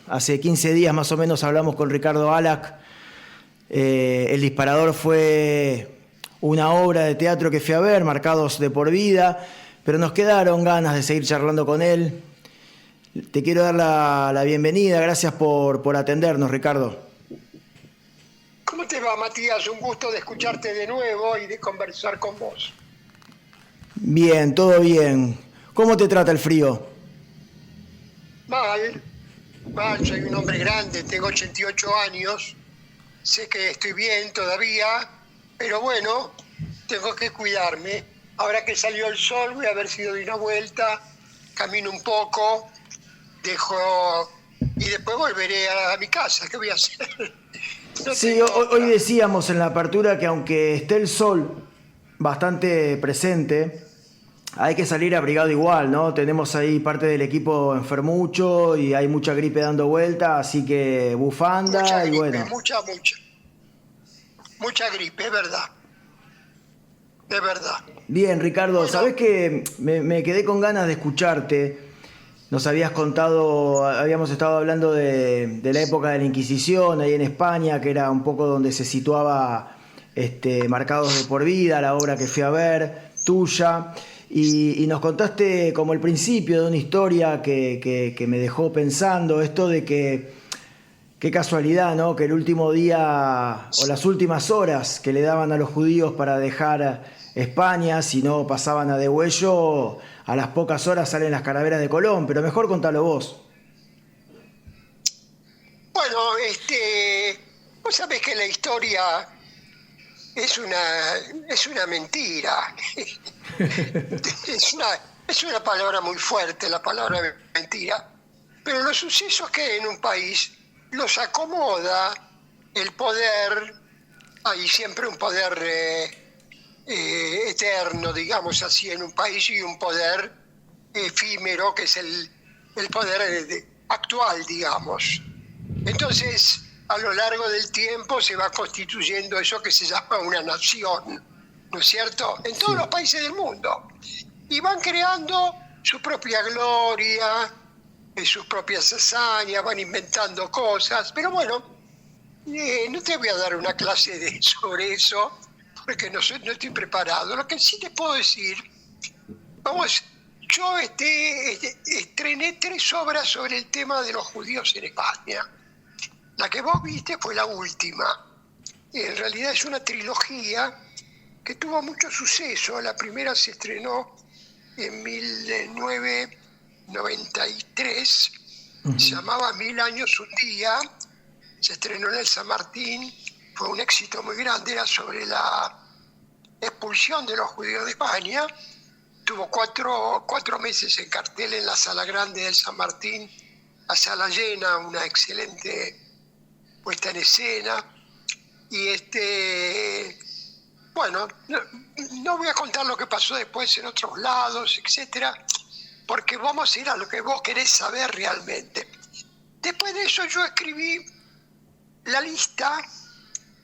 Hace 15 días más o menos hablamos con Ricardo Alac. El disparador fue una obra de teatro que fui a ver, Marcados de por vida, pero nos quedaron ganas de seguir charlando con él. Te quiero dar la bienvenida, gracias por atendernos, Ricardo. ¿Cómo te va, Matías? Un gusto de escucharte de nuevo y de conversar con vos. Bien, todo bien. ¿Cómo te trata el frío? Mal, soy un hombre grande, tengo 88 años, sé que estoy bien todavía, pero bueno, tengo que cuidarme. Ahora que salió el sol, voy a ver si doy una vuelta, camino un poco, y después volveré a mi casa. ¿Qué voy a hacer? No Sí, tengo hoy otra. decíamos en la apertura que aunque esté el sol bastante presente, hay que salir abrigado igual, ¿no? Tenemos ahí parte del equipo enfermucho y hay mucha gripe dando vuelta, así que Mucha bufanda y gripe, bueno. mucha gripe, es verdad, es verdad. Bien, Ricardo, Bueno, sabés que me quedé con ganas de escucharte. Nos habías contado, habíamos estado hablando de la época de la Inquisición ahí en España, que era un poco donde se situaba Marcados de por vida, la obra que fui a ver, tuya. Y nos contaste como el principio de una historia que me dejó pensando, esto de que, qué casualidad, ¿no? Que el último día o las últimas horas que le daban a los judíos para dejar España, si no pasaban a degüello, a las pocas horas salen las calaveras de Colón, pero mejor contalo vos. bueno, vos sabés que la historia es una mentira. Es una, es una palabra muy fuerte, la palabra mentira. Pero los sucesos que hay en un país los acomoda el poder. Hay siempre un poder eterno, digamos así, en un país, y un poder efímero, que es el poder actual, digamos. Entonces, a lo largo del tiempo se va constituyendo eso que se llama una nación, ¿no es cierto? En todos Sí. los países del mundo. Y van creando su propia gloria, sus propias hazañas, van inventando cosas. Pero bueno, no te voy a dar una clase sobre eso, porque no estoy preparado. Lo que sí te puedo decir, vamos, yo estrené 3 obras sobre el tema de los judíos en España. La que vos viste fue la última. En realidad es una trilogía que tuvo mucho suceso. La primera se estrenó en 1993, se llamaba 1000 años un día, se estrenó en el San Martín, fue un éxito muy grande, era sobre la expulsión de los judíos de España. Tuvo cuatro meses en cartel en la Sala Grande del San Martín, a sala llena, una excelente puesta en escena. Y bueno, no voy a contar lo que pasó después en otros lados, etcétera, porque vamos a ir a lo que vos querés saber realmente. Después de eso yo escribí La Lista,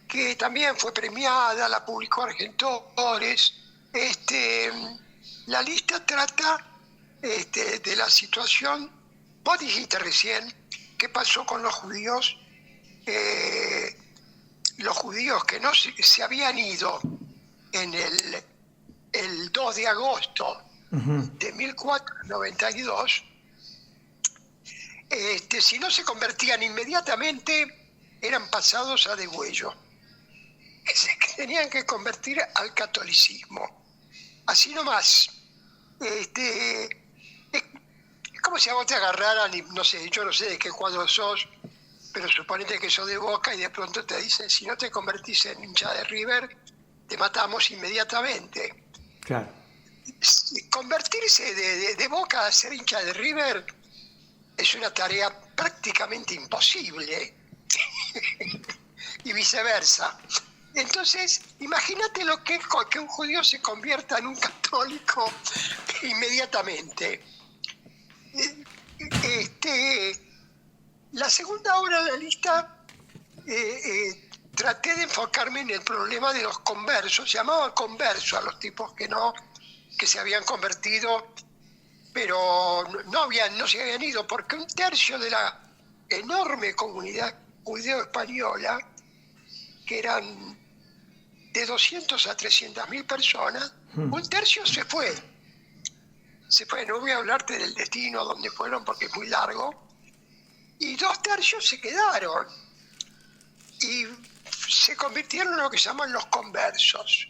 que también fue premiada, la publicó Argentores. La Lista trata de la situación. Vos dijiste recién qué pasó con los judíos que no se habían ido en el 2 de agosto de 1492, si no se convertían inmediatamente, eran pasados a degüello. Que tenían que convertir al catolicismo. Así nomás. Es como si a vos te agarraran, y no sé, yo no sé de qué cuadro sos, pero suponete que sos de Boca y de pronto te dicen, si no te convertís en hincha de River, te matamos inmediatamente. Claro. Convertirse de Boca a ser hincha de River es una tarea prácticamente imposible. Y viceversa. Entonces, imagínate lo que es que un judío se convierta en un católico inmediatamente. La segunda obra de la lista, traté de enfocarme en el problema de los conversos. Llamaban conversos a los tipos que se habían convertido, pero no se habían ido, porque un tercio de la enorme comunidad judeo-española, que eran de 200 a 300.000 personas, un tercio se fue. No voy a hablarte del destino, donde fueron, porque es muy largo, y 2/3 se quedaron y se convirtieron en lo que se llaman los conversos.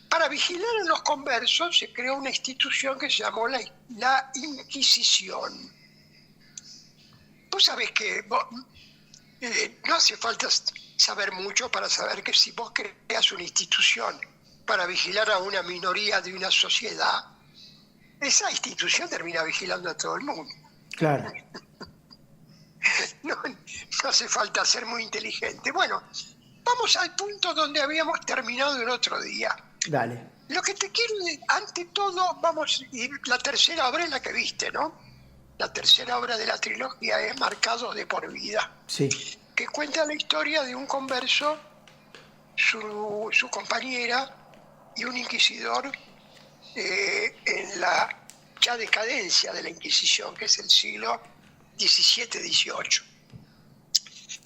Para vigilar a los conversos se creó una institución que se llamó la Inquisición. Vos sabés que no hace falta saber mucho para saber que si vos creas una institución para vigilar a una minoría de una sociedad, esa institución termina vigilando a todo el mundo. Claro. No hace falta ser muy inteligente. Bueno, vamos al punto donde habíamos terminado el otro día. Dale. Lo que te quiero, ante todo, la tercera obra es la que viste, ¿no? La tercera obra de la trilogía es Marcados de por vida. Sí. Que cuenta la historia de un converso, su compañera y un inquisidor en la ya decadencia de la Inquisición, que es el siglo XVII-XVIII.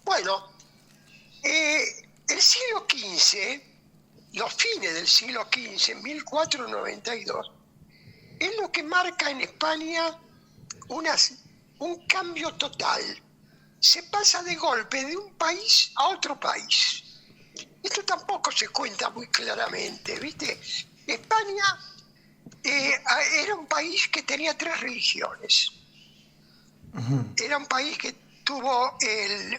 Bueno, el siglo XV, los fines del siglo XV, 1492, es lo que marca en España un cambio total. Se pasa de golpe de un país a otro país. Esto tampoco se cuenta muy claramente, ¿viste? España era un país que tenía 3 religiones. Era un país que tuvo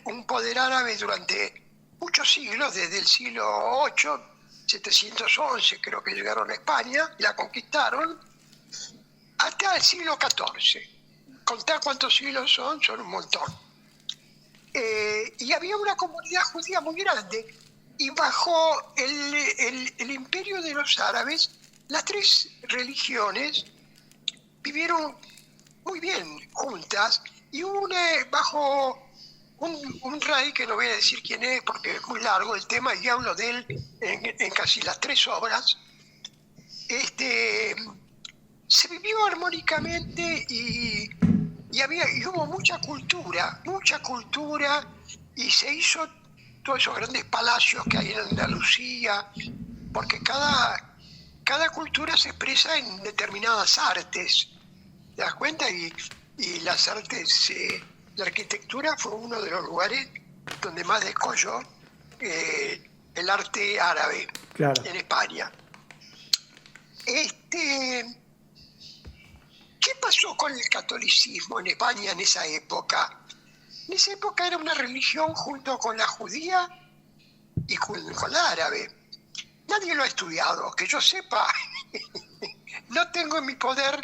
un poder árabe durante muchos siglos, desde el siglo VIII, 711 creo que llegaron a España, y la conquistaron, hasta el siglo XIV. Contá cuántos siglos son un montón. Y había una comunidad judía muy grande, y bajo el imperio de los árabes, las 3 religiones vivieron muy bien juntas, y bajo un rey, que no voy a decir quién es porque es muy largo el tema, y hablo de él en casi las 3 obras, se vivió armónicamente y hubo mucha cultura, y se hizo todos esos grandes palacios que hay en Andalucía, porque cada cultura se expresa en determinadas artes, ¿te das cuenta? Y las artes, la arquitectura fue uno de los lugares donde más descolló el arte árabe, claro, en España. ¿Qué pasó con el catolicismo en España en esa época? En esa época era una religión junto con la judía y con la árabe. Nadie lo ha estudiado, que yo sepa. No tengo en mi poder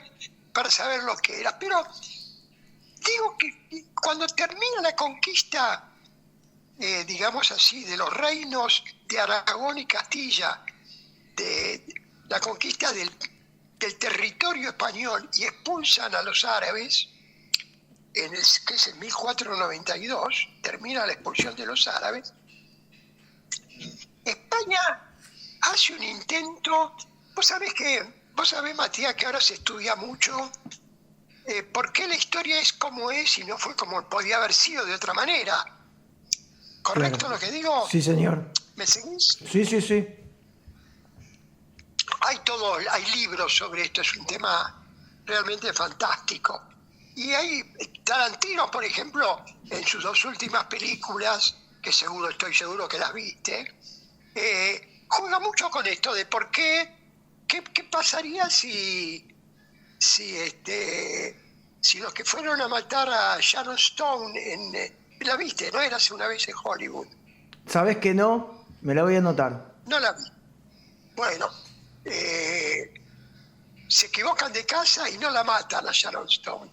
para saber lo que era, pero digo que cuando termina la conquista, digamos así, de los reinos de Aragón y Castilla, de la conquista del territorio español, y expulsan a los árabes, que es en 1492, termina la expulsión de los árabes, España hace un intento. Vos sabés, Matías, que ahora se estudia mucho por qué la historia es como es y no fue como podía haber sido de otra manera. ¿Correcto, claro, lo que digo? Sí, señor. ¿Me seguís? Sí. Hay libros sobre esto, es un tema realmente fantástico. Y hay Tarantino, por ejemplo, en sus 2 últimas películas, que estoy seguro que las viste, juega mucho con esto de por qué pasaría si los que fueron a matar a Sharon Stone la viste, ¿no? Era Hace una vez en Hollywood. ¿Sabés que no? Me la voy a anotar. No la vi. Bueno, se equivocan de casa y no la matan a Sharon Stone.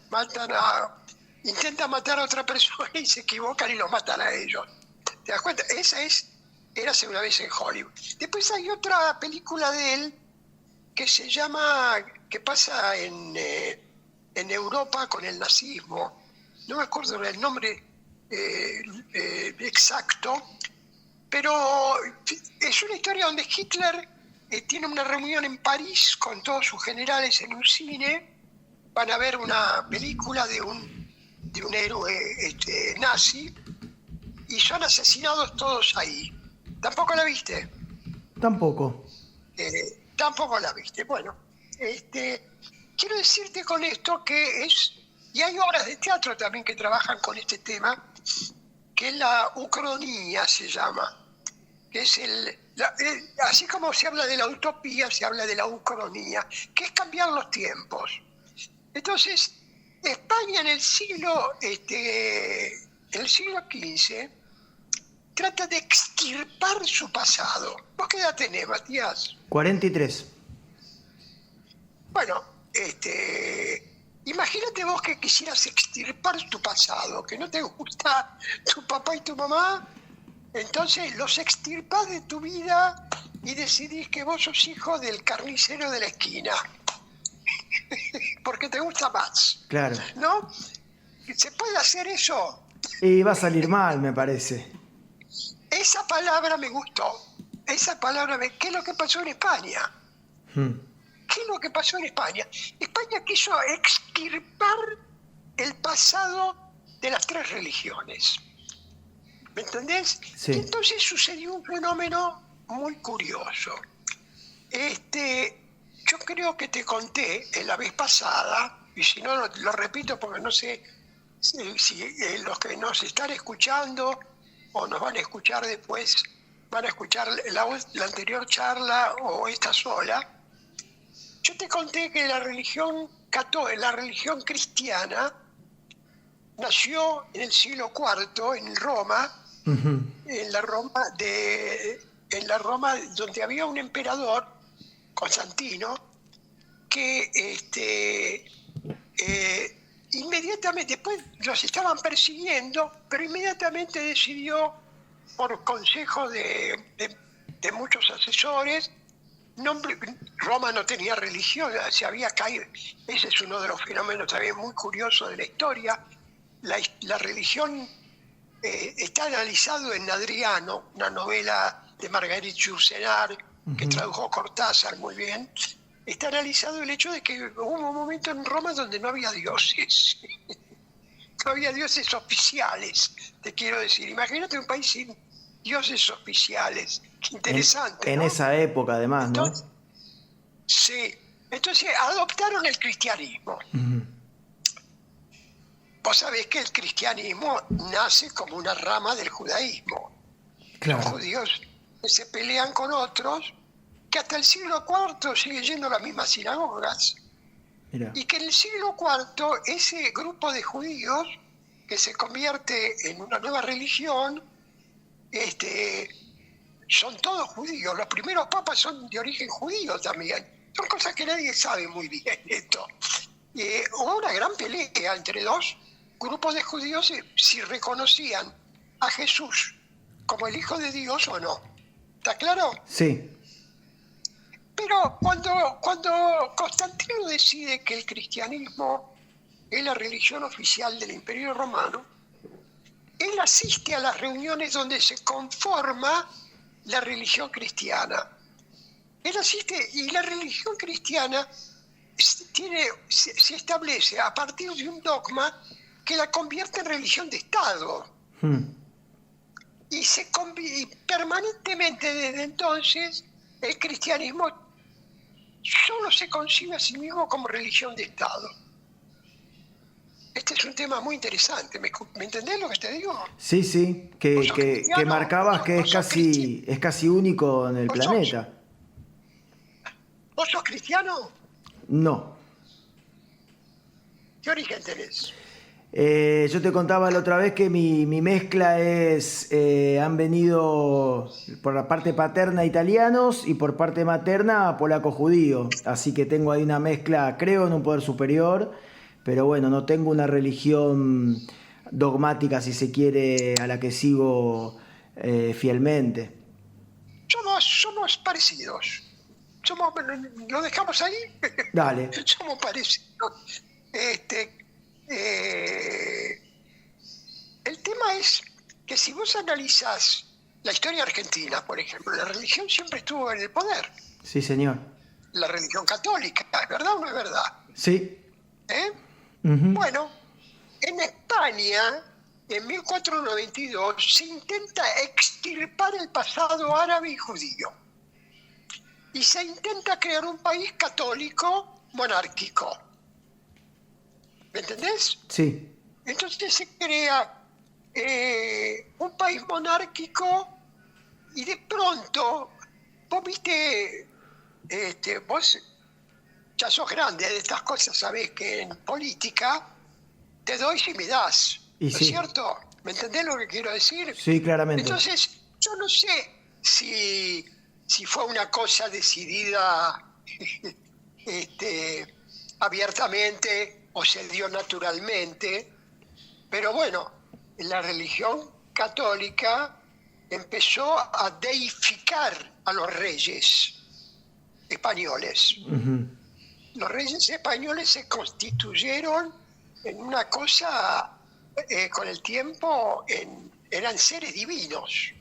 Intentan matar a otra persona y se equivocan y los matan a ellos. ¿Te das cuenta? Era Hace una vez en Hollywood. Después hay otra película de él que pasa en Europa con el nazismo. No me acuerdo el nombre exacto, pero es una historia donde Hitler tiene una reunión en París con todos sus generales en un cine. Van a ver una película de un de un héroe nazi, y son asesinados todos ahí. ¿Tampoco la viste? Tampoco. Tampoco la viste. Bueno, quiero decirte con esto que y hay obras de teatro también que trabajan con este tema, que es la ucronía, se llama, que es así como se habla de la utopía, se habla de la ucronía, que es cambiar los tiempos. Entonces, España en el siglo XV trata de extirpar su pasado. ¿Vos qué edad tenés, Matías? 43. Bueno, imagínate vos que quisieras extirpar tu pasado, que no te gusta tu papá y tu mamá, entonces los extirpás de tu vida y decidís que vos sos hijo del carnicero de la esquina, porque te gusta más. Claro. ¿No? ¿Se puede hacer eso? Y va a salir mal, me parece. Esa palabra me gustó. ¿Qué es lo que pasó en España? ¿Qué es lo que pasó en España? España quiso extirpar el pasado de las tres religiones. ¿Me entendés? Sí. Y entonces sucedió un fenómeno muy curioso. Yo creo que te conté la vez pasada, y si no lo repito porque no sé si los que nos están escuchando o nos van a escuchar después, van a escuchar la anterior charla o esta sola. Yo te conté que la religión cristiana nació en el siglo IV en Roma, en la Roma donde había un emperador, Constantino, que inmediatamente, después los estaban persiguiendo, pero inmediatamente decidió, por consejo de muchos asesores, Roma no tenía religión, se había caído. Ese es uno de los fenómenos también muy curiosos de la historia. La religión está analizado en Adriano, una novela de Marguerite Yourcenar, que tradujo Cortázar muy bien. Está analizado el hecho de que hubo un momento en Roma donde no había dioses. No había dioses oficiales, te quiero decir. Imagínate un país sin dioses oficiales. Qué interesante, en ¿no? esa época, además, Entonces, ¿no? sí. Entonces adoptaron el cristianismo. Vos sabés que el cristianismo nace como una rama del judaísmo. Claro. Los judíos que se pelean con otros, que hasta el siglo IV sigue yendo a las mismas sinagogas. Mirá. Y que en el siglo IV ese grupo de judíos que se convierte en una nueva religión, son todos judíos. Los primeros papas son de origen judío también. Son cosas que nadie sabe muy bien esto. Hubo una gran pelea entre dos grupos de judíos si reconocían a Jesús como el Hijo de Dios o no. ¿Está claro? Sí. Pero cuando Constantino decide que el cristianismo es la religión oficial del Imperio Romano, él asiste a las reuniones donde se conforma la religión cristiana. Él asiste y la religión cristiana se establece a partir de un dogma que la convierte en religión de Estado. Y permanentemente desde entonces el cristianismo solo se concibe a sí mismo como religión de Estado. Este es un tema muy interesante. ¿Me entendés lo que te digo? Sí, sí, que marcabas que es casi único en el planeta. ¿Vos sos cristiano? No. ¿Qué origen tenés? Yo te contaba la otra vez que mi mezcla han venido por la parte paterna italianos y por parte materna polaco-judío. Así que tengo ahí una mezcla, creo, en un poder superior, pero bueno, no tengo una religión dogmática, si se quiere, a la que sigo fielmente. Somos parecidos. ¿Lo dejamos ahí? Dale. Somos parecidos. El tema es que si vos analizás la historia argentina, por ejemplo, la religión siempre estuvo en el poder. Sí, señor. La religión católica, ¿es verdad o no es verdad? Sí. Bueno, en España España, en 1492, se intenta extirpar el pasado árabe y judío. Y se intenta crear un país católico monárquico. ¿Me entendés? Sí. Entonces se crea un país monárquico y de pronto, vos viste, vos ya sos grande de estas cosas, sabés que en política te doy si me das, Y ¿no es sí. cierto? ¿Me entendés lo que quiero decir? Sí, claramente. Entonces, yo no sé si fue una cosa decidida abiertamente o se dio naturalmente, pero bueno, la religión católica empezó a deificar a los reyes españoles. Ujú. Los reyes españoles se constituyeron en una cosa, con el tiempo, eran seres divinos.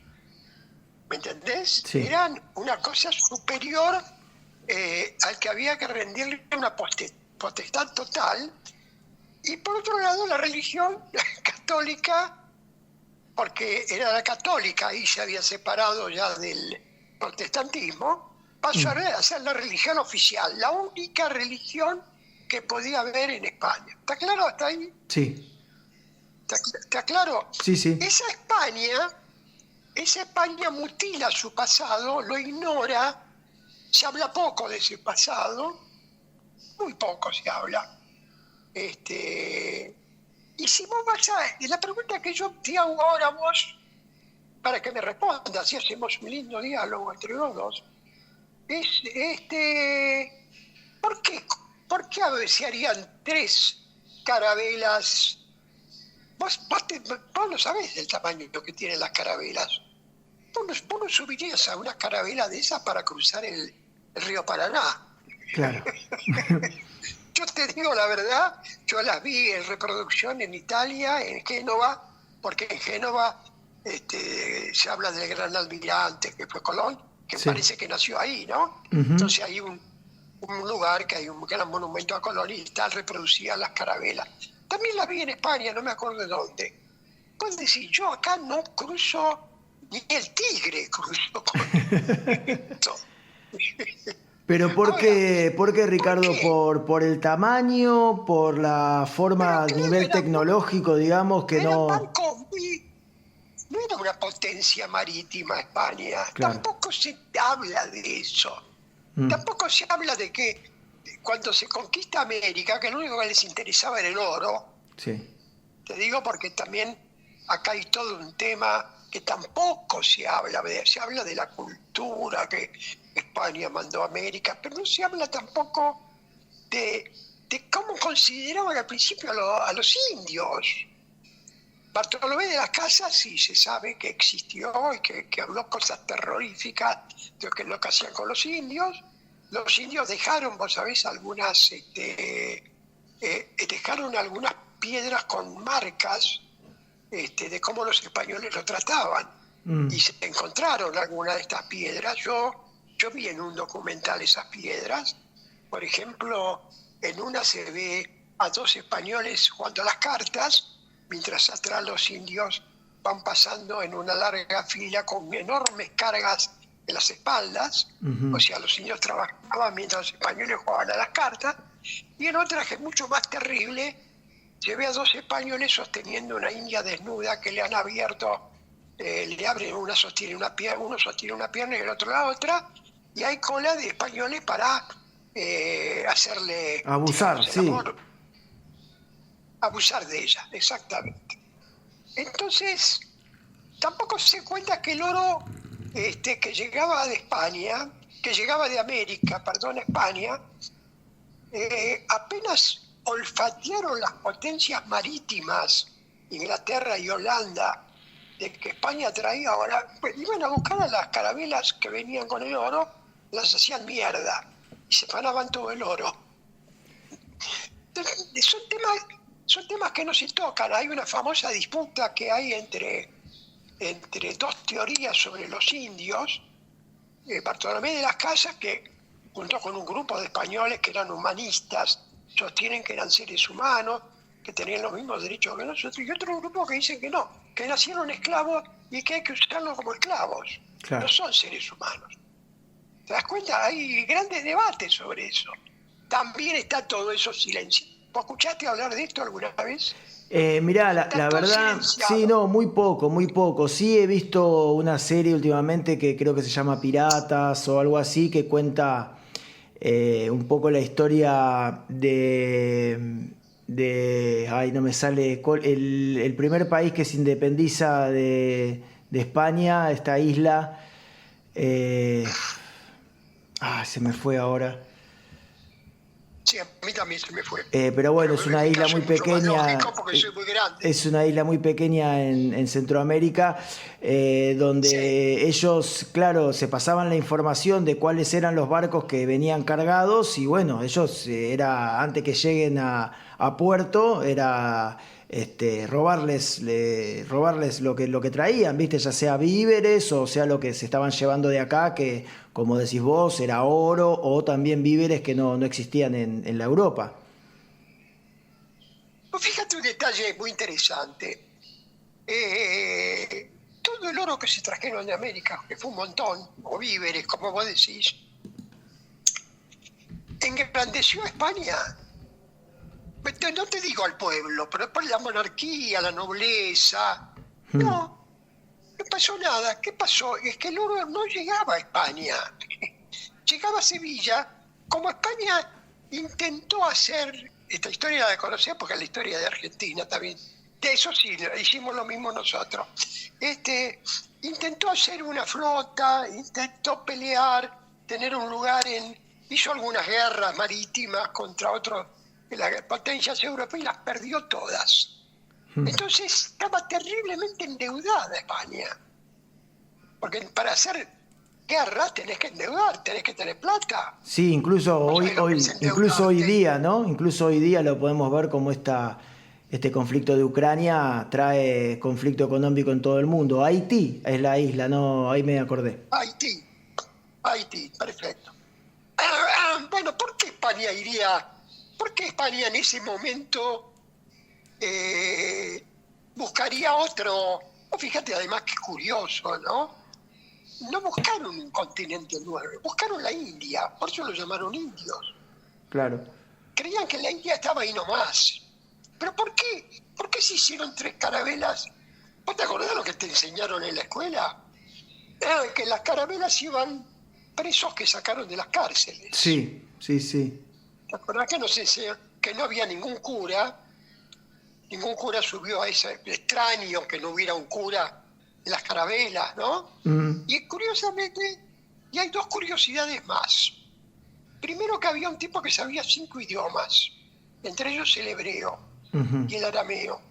¿Me entendés? Sí. Eran una cosa superior al que había que rendirle una potestad total. Y por otro lado, la religión católica, porque era la católica y se había separado ya del protestantismo, pasó a ser la religión oficial, la única religión que podía haber en España. ¿Está claro hasta ahí? Sí. ¿Está claro? Sí, sí. Esa España mutila su pasado, lo ignora, se habla poco de ese pasado, muy poco se habla. Y si vos vas a... La pregunta que yo te hago ahora a vos, para que me respondas, si hacemos un lindo diálogo entre los dos, es, ¿por qué a veces se harían 3 carabelas? Vos no sabés del tamaño que tienen las carabelas. Vos no subirías a una carabela de esas para cruzar el río Paraná. Claro. Yo te digo la verdad, yo las vi en reproducción en Italia, en Génova, porque en Génova se habla del gran almirante que fue Colón, que Sí. parece que nació ahí, ¿no? Ujú. Entonces hay un lugar que hay un gran monumento a Colón y tal, reproducía las carabelas. También las vi en España, no me acuerdo de dónde. Puedes decir, yo acá no cruzo, ni el tigre cruzó con esto. Pero ¿por Ahora, qué, Ricardo? qué? ¿Por el tamaño, por la forma a Pero claro, nivel tecnológico, digamos, que eran no... barcos no era una potencia marítima España, Claro. tampoco se habla de eso. Mm. Tampoco se habla de que cuando se conquista América, que lo único que les interesaba era el oro. Sí. Te digo porque también acá hay todo un tema que tampoco se habla de la cultura que España mandó a América, pero no se habla tampoco de cómo consideraban al principio a los indios. Bartolomé de las Casas sí se sabe que existió y que habló cosas terroríficas de lo que hacían con los indios. Los indios dejaron, vos sabés, dejaron algunas piedras con marcas de cómo los españoles lo trataban. Mm. Y se encontraron algunas de estas piedras. Yo vi en un documental esas piedras. Por ejemplo, en una se ve a 2 españoles jugando a las cartas, mientras atrás los indios van pasando en una larga fila con enormes cargas en las espaldas. Ujú. O sea, los indios trabajaban mientras los españoles jugaban a las cartas. Y en otra, que es mucho más terrible, se ve a 2 españoles sosteniendo una india desnuda que le han abierto, le abren, uno sostiene una pierna y el otro la otra, y hay cola de españoles para hacerle, Abusar, digamos, el sí. amor. Abusar de ella, exactamente. Entonces, tampoco se cuenta que el oro que llegaba de España, que llegaba de América, perdón, España, apenas olfatearon las potencias marítimas, Inglaterra y Holanda, de que España traía ahora, pues iban a buscar a las carabelas que venían con el oro, las hacían mierda y se ganaban todo el oro. Entonces, son temas que no se tocan. Hay una famosa disputa que hay entre 2 teorías sobre los indios. Bartolomé de las Casas, que junto con un grupo de españoles que eran humanistas, sostienen que eran seres humanos. que tenían los mismos derechos que nosotros, y otro grupo que dicen que no, que nacieron esclavos y que hay que usarlos como esclavos. Claro. No son seres humanos. ¿Te das cuenta? Hay grandes debates sobre eso. También está todo eso silenciado. ¿Vos escuchaste hablar de esto alguna vez? Mirá, Está la todo verdad, silenciado. sí, no, muy poco, muy poco. Sí he visto una serie últimamente que creo que se llama Piratas o algo así, que cuenta un poco la historia ay, no me sale, el primer país que se independiza de España, esta isla. eh, se me fue ahora. Sí, a mí también se me fue. Pero bueno, Pero es en una mi isla caso muy es mucho más lógico pequeña, porque soy muy grande. es una isla muy pequeña en Centroamérica, Sí. donde ellos, claro, se pasaban la información de cuáles eran los barcos que venían cargados y bueno, ellos antes que lleguen a puerto, era robarles lo que traían, ¿viste? Ya sea víveres o sea lo que se estaban llevando de acá, que como decís vos, era oro o también víveres que no existían en la Europa. Pues fíjate un detalle muy interesante. Todo el oro que se trajeron de América, que fue un montón, o víveres, como vos decís, engrandeció a España. No te digo al pueblo, pero por la monarquía, la nobleza. No, no pasó nada. ¿Qué pasó? Es que el oro no llegaba a España. Llegaba a Sevilla. Como España intentó hacer, esta historia la conocés porque es la historia de Argentina también. De eso sí, hicimos lo mismo nosotros. Intentó hacer una flota, intentó pelear, tener un lugar hizo algunas guerras marítimas contra otros de las potencias europeas y las perdió todas. Entonces estaba terriblemente endeudada España. Porque para hacer guerra tenés que endeudar, tenés que tener plata. Sí, incluso ¿Vos sabés lo que es incluso hoy endeudarte? día, ¿no? Incluso hoy día lo podemos ver como este conflicto de Ucrania trae conflicto económico en todo el mundo. Haití es la isla, ¿no? Ahí me acordé. Haití, Haití, perfecto. Bueno, ¿por qué España en ese momento buscaría otro? Fíjate además que es curioso, ¿no? No buscaron un continente nuevo, buscaron la India, por eso lo llamaron indios. Claro. Creían que la India estaba ahí nomás. ¿Pero por qué? ¿Por qué se hicieron 3 carabelas? ¿Vos te acordás lo que te enseñaron en la escuela? Que las carabelas iban presos que sacaron de las cárceles. Sí, sí, sí. ¿Te acordás que nos enseñó que no había ningún cura? Ningún cura subió a ese extraño que no hubiera un cura en las carabelas, ¿no? Y curiosamente, y hay 2 curiosidades más. Primero que había un tipo que sabía 5 idiomas, entre ellos el hebreo y el arameo,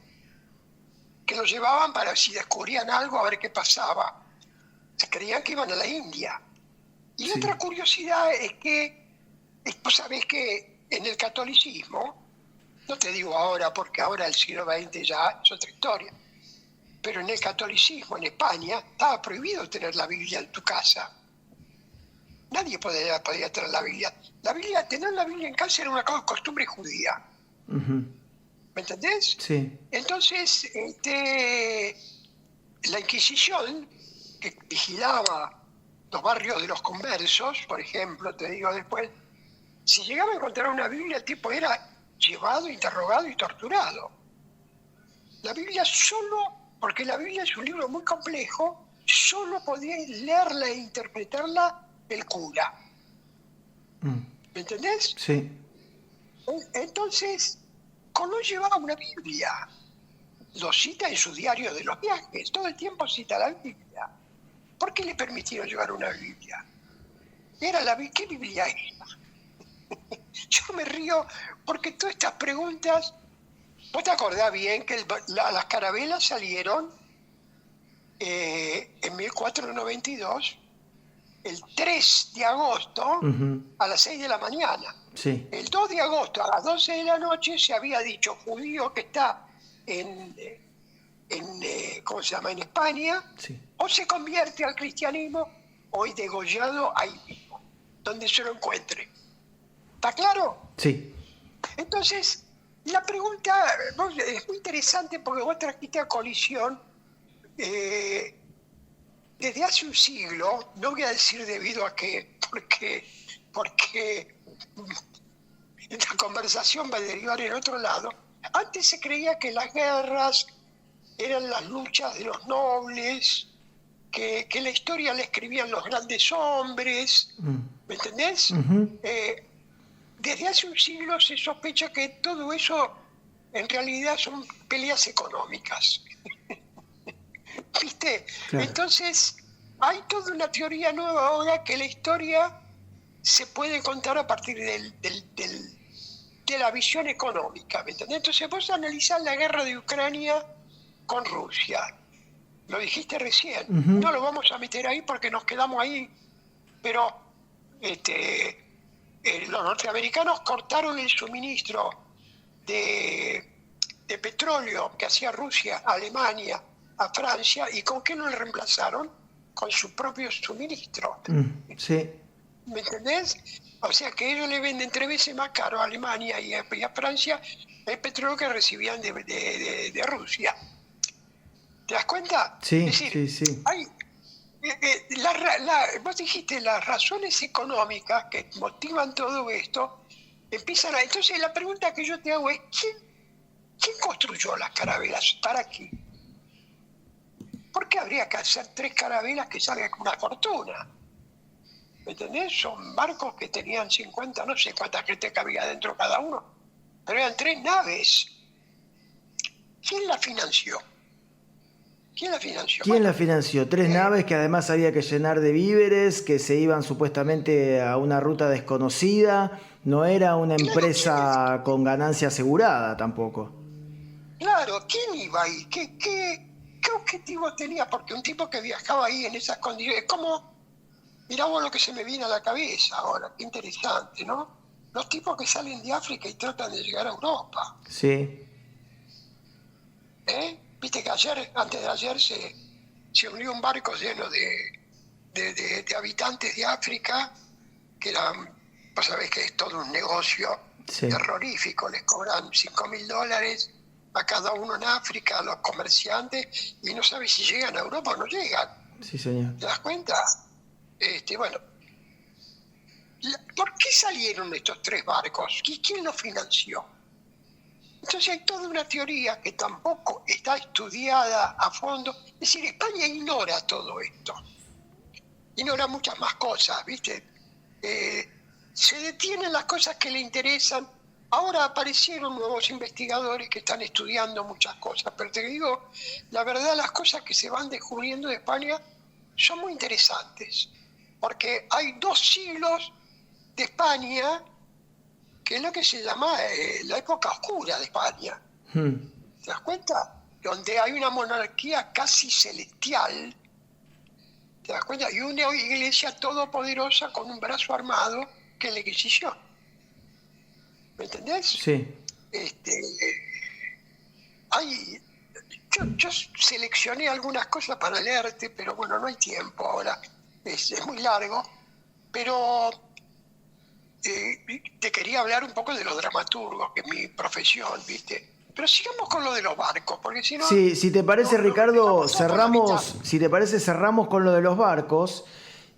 que lo llevaban para si descubrían algo a ver qué pasaba. Se creían que iban a la India. Y Sí. otra curiosidad es que, vos sabés que en el catolicismo, no te digo ahora porque ahora el siglo XX ya es otra historia, pero en el catolicismo en España estaba prohibido tener la Biblia en tu casa. Nadie podía tener la Biblia. Tener la Biblia en casa era una costumbre judía. ¿Me entendés? Sí. Entonces, la Inquisición, que vigilaba los barrios de los conversos, por ejemplo, te digo después, si llegaba a encontrar una Biblia, el tipo era llevado, interrogado y torturado. La Biblia porque la Biblia es un libro muy complejo, solo podía leerla e interpretarla el cura. ¿Me entendés? Sí. Entonces, Colón llevaba una Biblia. Lo cita en su diario de los viajes. Todo el tiempo cita la Biblia. ¿Por qué le permitieron llevar una Biblia? ¿Qué Biblia era? Yo me río porque todas estas preguntas... ¿Vos te acordás bien que las carabelas salieron en 1492, el 3 de agosto, a las 6 de la mañana? Sí. El 2 de agosto, a las 12 de la noche, se había dicho judío que está ¿cómo se llama?, en España, Sí. o se convierte al cristianismo o es degollado ahí mismo, donde se lo encuentre. ¿Está claro? Sí. Entonces, La pregunta es muy interesante porque vos trajiste a colisión desde hace un siglo, no voy a decir debido a qué, porque esta conversación va a derivar en otro lado. Antes se creía que las guerras eran las luchas de los nobles, que la historia la escribían los grandes hombres, ¿me entendés? Desde hace un siglo se sospecha que todo eso en realidad son peleas económicas. ¿Viste? Claro. Entonces, hay toda una teoría nueva ahora que la historia se puede contar a partir de la visión económica, ¿me entendés? Entonces vos analizás la guerra de Ucrania con Rusia. Lo dijiste recién. No lo vamos a meter ahí porque nos quedamos ahí. Pero los norteamericanos cortaron el suministro de petróleo que hacía Rusia a Alemania, a Francia, ¿y con qué lo reemplazaron? Con su propio suministro. Sí. ¿Me entendés? O sea que ellos le venden 3 veces más caro a Alemania y a Francia el petróleo que recibían de Rusia. ¿Te das cuenta? Sí, es decir, sí. hay, vos dijiste las razones económicas que motivan todo esto, empiezan a... Entonces la pregunta que yo te hago es, ¿quién construyó las carabelas? ¿Para qué? ¿Por qué habría que hacer 3 carabelas que salgan con una fortuna? ¿Me entendés? Son barcos que tenían 50, no sé cuánta gente cabía dentro cada uno, pero eran 3 naves. ¿Quién la financió? ¿Quién la financió? 3 naves que además había que llenar de víveres, que se iban supuestamente a una ruta desconocida. No era una empresa con ganancia asegurada tampoco. Claro, ¿quién iba ahí? ¿Qué objetivo tenía? Porque un tipo que viajaba ahí en esas condiciones, es como, mirá vos lo que se me viene a la cabeza ahora, qué interesante, ¿no? Los tipos que salen de África y tratan de llegar a Europa. Sí. Viste que antes de ayer, se unió un barco lleno de habitantes de África, que eran, vos sabés que es todo un negocio terrorífico, les cobran $5.000 a cada uno en África, a los comerciantes, y no sabes si llegan a Europa o no llegan. Sí, señor. ¿Te das cuenta? Bueno, ¿por qué salieron estos 3 barcos? ¿Quién los financió? Entonces hay toda una teoría que tampoco está estudiada a fondo. Es decir, España ignora todo esto. Ignora muchas más cosas, ¿viste? Se detienen las cosas que le interesan. Ahora aparecieron nuevos investigadores que están estudiando muchas cosas, pero te digo, la verdad, las cosas que se van descubriendo de España son muy interesantes, porque hay 2 siglos de España, que es lo que se llama la época oscura de España. ¿Te das cuenta? Donde hay una monarquía casi celestial, ¿te das cuenta? Y una iglesia todopoderosa con un brazo armado, que es la Inquisición. ¿Me entendés? Sí. Yo seleccioné algunas cosas para leerte, pero bueno, no hay tiempo ahora. Es muy largo, pero te quería hablar un poco de los dramaturgos, que es mi profesión, ¿viste? Pero sigamos con lo de los barcos, porque si no... Sí, si te parece, Ricardo, cerramos con lo de los barcos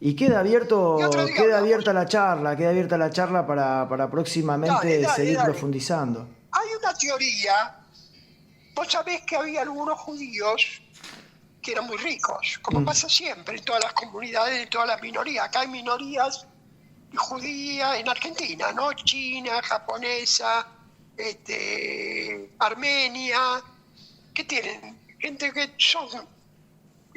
y queda abierta la charla para próximamente seguir profundizando. Hay una teoría, vos sabés que había algunos judíos que eran muy ricos, como pasa siempre en todas las comunidades, en todas las minorías. Acá hay minorías judías en Argentina, ¿no? China, japonesa, Armenia, que tienen gente que son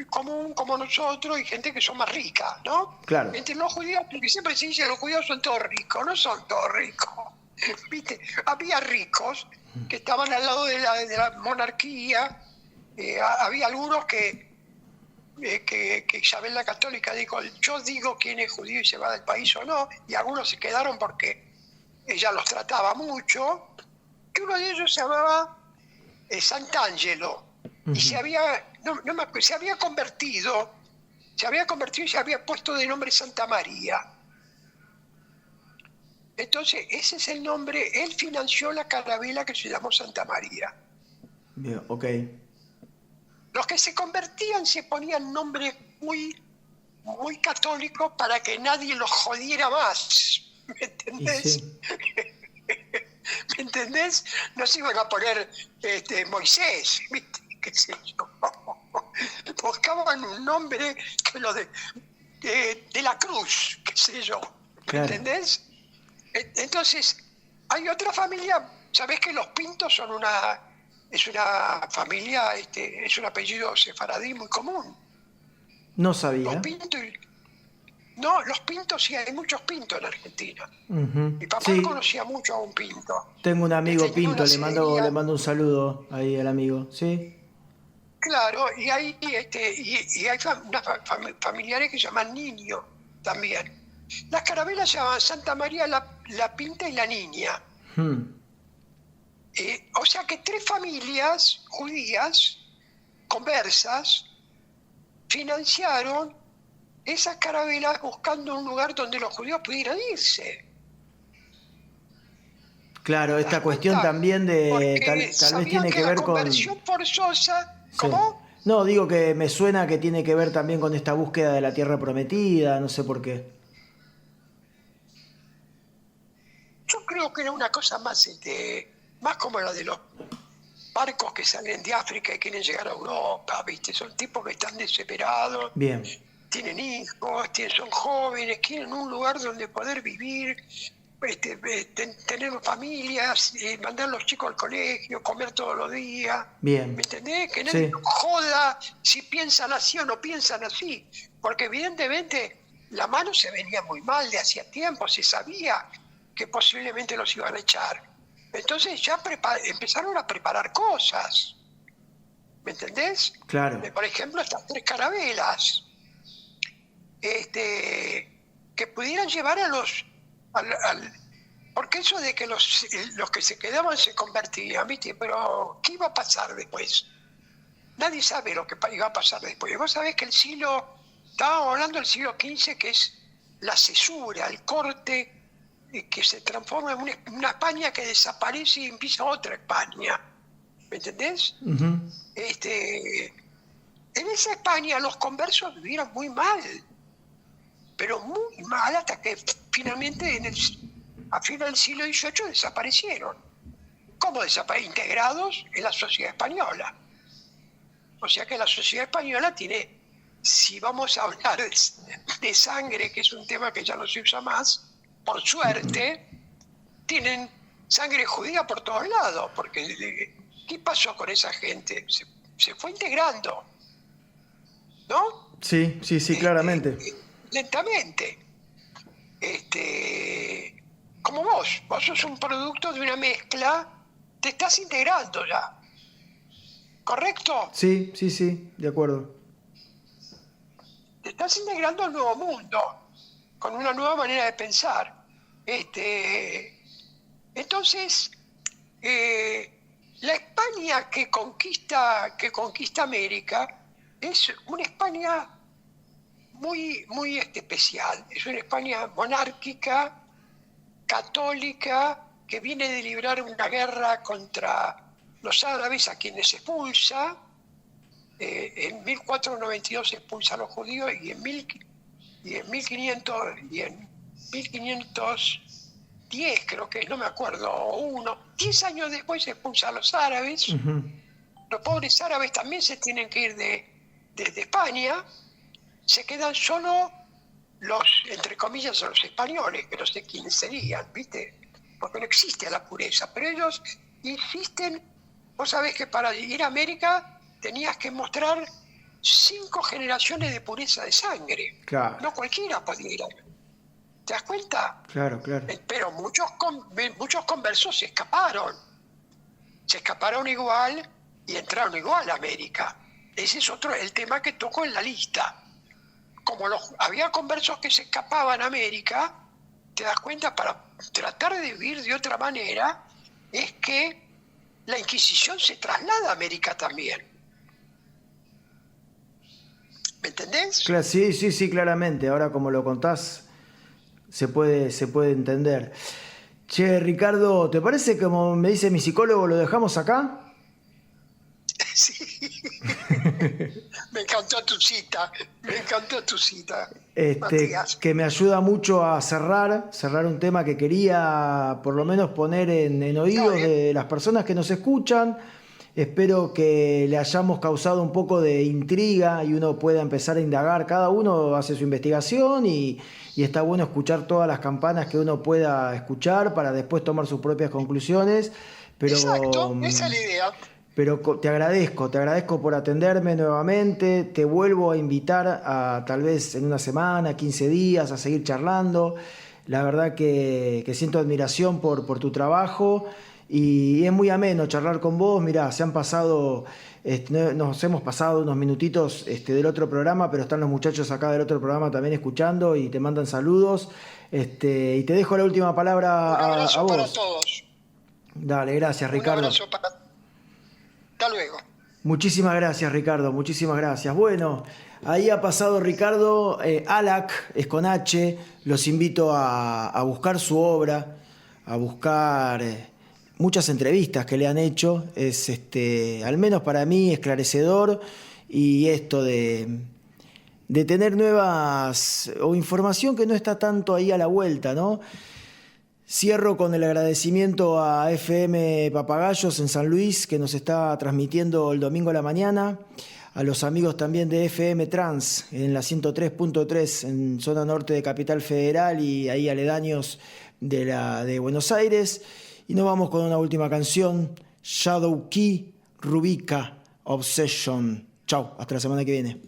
común como nosotros y gente que son más ricas, ¿no? Claro. Entre los judíos, porque siempre se dice que los judíos son todos ricos, no son todos ricos. ¿Viste? Había ricos que estaban al lado de la monarquía, había algunos que Isabel la Católica dijo, yo digo quién es judío y se va del país o no, y algunos se quedaron porque ella los trataba mucho, que uno de ellos se llamaba Sant'Angelo, y se había convertido y se había puesto de nombre Santa María. Entonces, ese es el nombre. Él financió la carabela que se llamó Santa María. Bien, ok. Los que se convertían se ponían nombres muy, muy católicos para que nadie los jodiera más. ¿Me Y entendés? sí, ¿Me entendés? No se iban a poner Moisés, ¿viste? ¿Qué sé yo? Buscaban un nombre que lo de la cruz, qué sé yo. ¿Me claro. entendés? Entonces, hay otra familia, sabés que los Pintos son es una familia, es un apellido sefaradí muy común. No Los sabía. Pintos, no, los Pintos sí, hay muchos Pintos en Argentina. Ujú. Mi papá Sí, conocía mucho a un Pinto, tengo un que amigo tenía Pinto, una le acería, mando un saludo ahí al amigo. Sí, claro, y hay, y hay familiares que se llaman Niño también. Las carabelas se llaman Santa María, la Pinta y la Niña. hmm, O sea que tres familias judías conversas financiaron esas carabelas buscando un lugar donde los judíos pudieran irse. claro, ¿Te das esta cuestión cuenta? también de Porque tal vez sabían tiene que que la ver con... conversión forzosa, Sí. ¿cómo? No, digo que me suena que tiene que ver también con esta búsqueda de la tierra prometida, no sé por qué. Yo creo que era una cosa más, más como la de los barcos que salen de África y quieren llegar a Europa, ¿viste? Son tipos que están desesperados, Bien, tienen hijos, son jóvenes, quieren un lugar donde poder vivir, tener familias, mandar a los chicos al colegio, comer todos los días. ¿Me bien. entendés? Que nadie Sí, los joda si piensan así o no piensan así. Porque evidentemente la mano se venía muy mal de hacía tiempo, se sabía que posiblemente los iban a echar. Entonces ya empezaron a preparar cosas. ¿Me entendés? claro. Por ejemplo, estas tres carabelas que pudieran llevar a porque eso de que los que se quedaban se convertían, ¿viste? Pero, ¿qué iba a pasar después? Nadie sabe lo que iba a pasar después. Vos sabés que estábamos hablando del siglo XV, que es la cesura, el corte, que se transforma en una España que desaparece y empieza otra España. ¿Me entendés? Ujú. En esa España los conversos vivieron muy mal, pero muy mal, hasta que finalmente a final del siglo XVIII desaparecieron. ¿Cómo desaparecieron? Integrados en la sociedad española. O sea que la sociedad española tiene, si vamos a hablar de sangre, que es un tema que ya no se usa más, por suerte, tienen sangre judía por todos lados, porque ¿qué pasó con esa gente? Se fue integrando, ¿no? Sí, sí, sí, claramente. Lentamente. Como vos sos un producto de una mezcla, te estás integrando ya, ¿correcto? Sí, sí, sí, de acuerdo. Te estás integrando al nuevo mundo, con una nueva manera de pensar. Entonces, la España que conquista América es una España muy, muy especial. Es una España monárquica, católica, que viene de librar una guerra contra los árabes, a quienes expulsa. En 1492 se expulsa a los judíos y en 1510, creo que no me acuerdo, 10 años después se expulsa a los árabes. Ujú. Los pobres árabes también se tienen que ir de España. Se quedan solo entre comillas, los españoles, que no sé quiénes serían, ¿viste? Porque no existe la pureza, pero ellos insisten. Vos sabés que para ir a América tenías que mostrar 5 generaciones de pureza de sangre. Claro, No cualquiera podía ir. ¿Te das cuenta? claro, claro. Pero muchos conversos se escaparon igual y entraron igual a América. Ese es el tema que toco en la lista. Como había conversos que se escapaban a América, te das cuenta, para tratar de vivir de otra manera, es que la Inquisición se traslada a América también. ¿Me entendés? Sí, sí, sí, claramente. Ahora como lo contás, se puede entender. Che, Ricardo, ¿te parece que, como me dice mi psicólogo, lo dejamos acá? Sí, me encantó tu cita, Matías. Que me ayuda mucho a cerrar un tema que quería por lo menos poner en oídos Dale, de las personas que nos escuchan. Espero que le hayamos causado un poco de intriga y uno pueda empezar a indagar. Cada uno hace su investigación y está bueno escuchar todas las campanas que uno pueda escuchar para después tomar sus propias conclusiones. Pero, exacto, esa es la idea. te agradezco por atenderme nuevamente. Te vuelvo a invitar a tal vez en una semana, 15 días, a seguir charlando. La verdad que siento admiración por tu trabajo y es muy ameno charlar con vos. Mirá, se han pasado, nos hemos pasado unos minutitos del otro programa, pero están los muchachos acá del otro programa también escuchando y te mandan saludos. Y te dejo la última palabra Un a abrazo para vos. todos. Dale, gracias, Un Ricardo. abrazo para... Hasta luego. Muchísimas gracias, Ricardo, muchísimas gracias. Bueno, ahí ha pasado Ricardo Alac, es con H. Los invito a buscar su obra, a buscar muchas entrevistas que le han hecho. Es, al menos para mí, esclarecedor. Y esto de tener nuevas o información que no está tanto ahí a la vuelta, ¿no? Cierro con el agradecimiento a FM Papagayos en San Luis, que nos está transmitiendo el domingo a la mañana, a los amigos también de FM Trans en la 103.3 en zona norte de Capital Federal y ahí aledaños de Buenos Aires. Y nos vamos con una última canción, Shadow Key, Rubica, Obsession. Chau, hasta la semana que viene.